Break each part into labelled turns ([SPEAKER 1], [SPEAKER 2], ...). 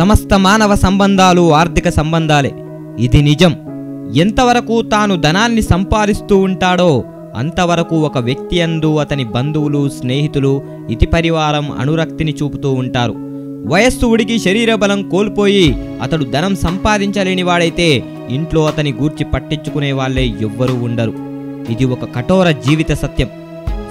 [SPEAKER 1] సమస్త మానవ సంబంధాలు ఆర్థిక సంబంధాలే. ఇది నిజం. ఎంతవరకు తాను ధనాన్ని సంపాదిస్తూ ఉంటాడో అంతవరకు ఒక వ్యక్తి యందు అతని బంధువులు, స్నేహితులు, ఇతి పరివారం అనురక్తిని చూపుతూ ఉంటారు. వయస్సు ఉడికి శరీర బలం కోల్పోయి అతడు ధనం సంపాదించలేని వాడైతే ఇంట్లో అతని గూర్చి పట్టించుకునే వాళ్ళే ఎవ్వరూ ఉండరు. ఇది ఒక కఠోర జీవిత సత్యం.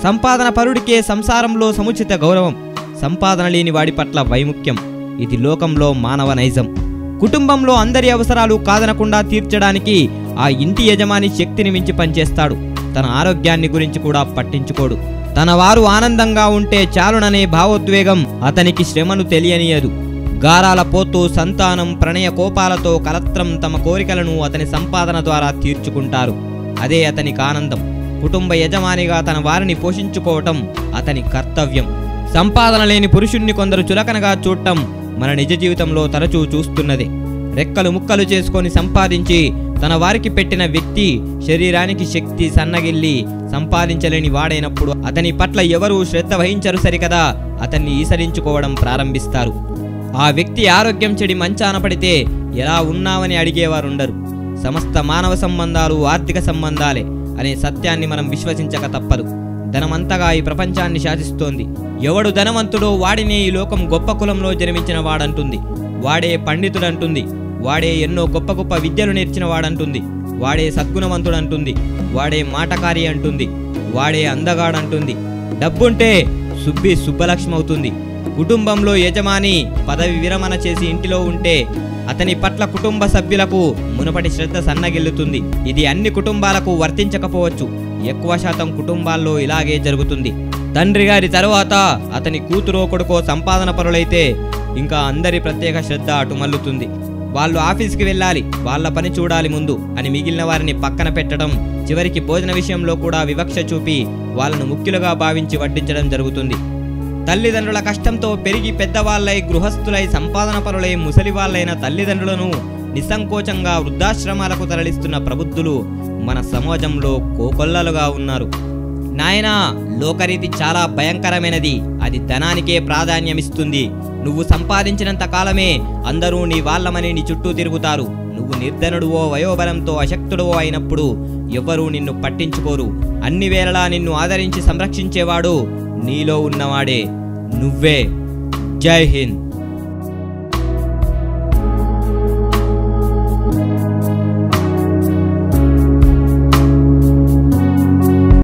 [SPEAKER 1] సంపాదన పరుడికే సంసారంలో సముచిత గౌరవం, సంపాదన లేని వాడి పట్ల వైముఖ్యం. ఇది లోకంలో మానవ నైజం. కుటుంబంలో అందరి అవసరాలు కాదనకుండా తీర్చడానికి ఆ ఇంటి యజమాని శక్తిని మించి పనిచేస్తాడు. తన ఆరోగ్యాన్ని గురించి కూడా పట్టించుకోడు. తన వారు ఆనందంగా ఉంటే చాలుననే భావోద్వేగం అతనికి శ్రమను తెలియనియదు. గారాల పోతూ సంతానం ప్రణయ కోపాలతో కలత్రం తమ కోరికలను అతని సంపాదన ద్వారా తీర్చుకుంటారు. అదే అతనికి ఆనందం. కుటుంబ యజమానిగా తన వారిని పోషించుకోవటం అతని కర్తవ్యం. సంపాదన లేని పురుషుణ్ణి కొందరు చులకనగా చూడటం మన నిజ జీవితంలో తరచూ చూస్తున్నదే. రెక్కలు ముక్కలు చేసుకొని సంపాదించి తన వారికి పెట్టిన వ్యక్తి శరీరానికి శక్తి సన్నగిల్లి సంపాదించలేని వాడైనప్పుడు అతని పట్ల ఎవరూ శ్రద్ధ వహించరు సరికదా అతన్ని ఈసరించుకోవడం ప్రారంభిస్తారు. ఆ వ్యక్తి ఆరోగ్యం చెడి మంచాన పడితే ఎలా ఉన్నావని అడిగేవారుండరు. సమస్త మానవ సంబంధాలు ఆర్థిక సంబంధాలే అనే సత్యాన్ని మనం విశ్వసించక తప్పదు. ధనమంతగా ఈ ప్రపంచాన్ని శాసిస్తోంది. ఎవడు ధనవంతుడో వాడినే ఈ లోకం గొప్ప కులంలో జన్మించిన వాడంటుంది. వాడే పండితుడంటుంది. వాడే ఎన్నో గొప్ప గొప్ప విద్యలు నేర్చిన వాడంటుంది. వాడే సద్గుణవంతుడంటుంది. వాడే మాటకారి అంటుంది. వాడే అందగాడంటుంది. డబ్బుంటే సుబ్బి సుబ్బలక్ష్మి అవుతుంది. కుటుంబంలో యజమాని పదవి విరమణ చేసి ఇంటిలో ఉంటే అతని పట్ల కుటుంబ సభ్యులకు మునుపటి శ్రద్ధ సన్నగిల్లుతుంది. ఇది అన్ని కుటుంబాలకు వర్తించకపోవచ్చు. ఎక్కువ శాతం కుటుంబాల్లో ఇలాగే జరుగుతుంది. తండ్రి గారి తరువాత అతని కూతురో కొడుకో సంపాదన పరులైతే ఇంకా అందరి ప్రత్యేక శ్రద్ధ అటు మల్లుతుంది. వాళ్ళు ఆఫీస్కి వెళ్ళాలి, వాళ్ళ పని చూడాలి ముందు అని మిగిలిన వారిని పక్కన పెట్టడం, చివరికి భోజన విషయంలో కూడా వివక్ష చూపి వాళ్ళను ముఖ్యులుగా భావించి వడ్డించడం జరుగుతుంది. తల్లిదండ్రుల కష్టంతో పెరిగి పెద్దవాళ్ళై గృహస్థులై సంపాదన పరులై ముసలివాళ్ళైన తల్లిదండ్రులను నిస్సంకోచంగా వృద్ధాశ్రమాలకు తరలిస్తున్న ప్రబుద్ధులు మన సమాజంలో కోకొల్లలుగా ఉన్నారు. నాయనా, లోకరీతి చాలా భయంకరమైనది. అది ధనానికే ప్రాధాన్యమిస్తుంది. నువ్వు సంపాదించినంత కాలమే అందరూ నీ వాళ్ళమని నీ చుట్టూ తిరుగుతారు. నువ్వు నిర్ధనుడువో వయోబలంతో అశక్తుడువో అయినప్పుడు ఎవ్వరూ నిన్ను పట్టించుకోరు. అన్ని వేళలా నిన్ను ఆదరించి సంరక్షించేవాడు నీలో ఉన్నవాడే, నువ్వే. జై హింద్.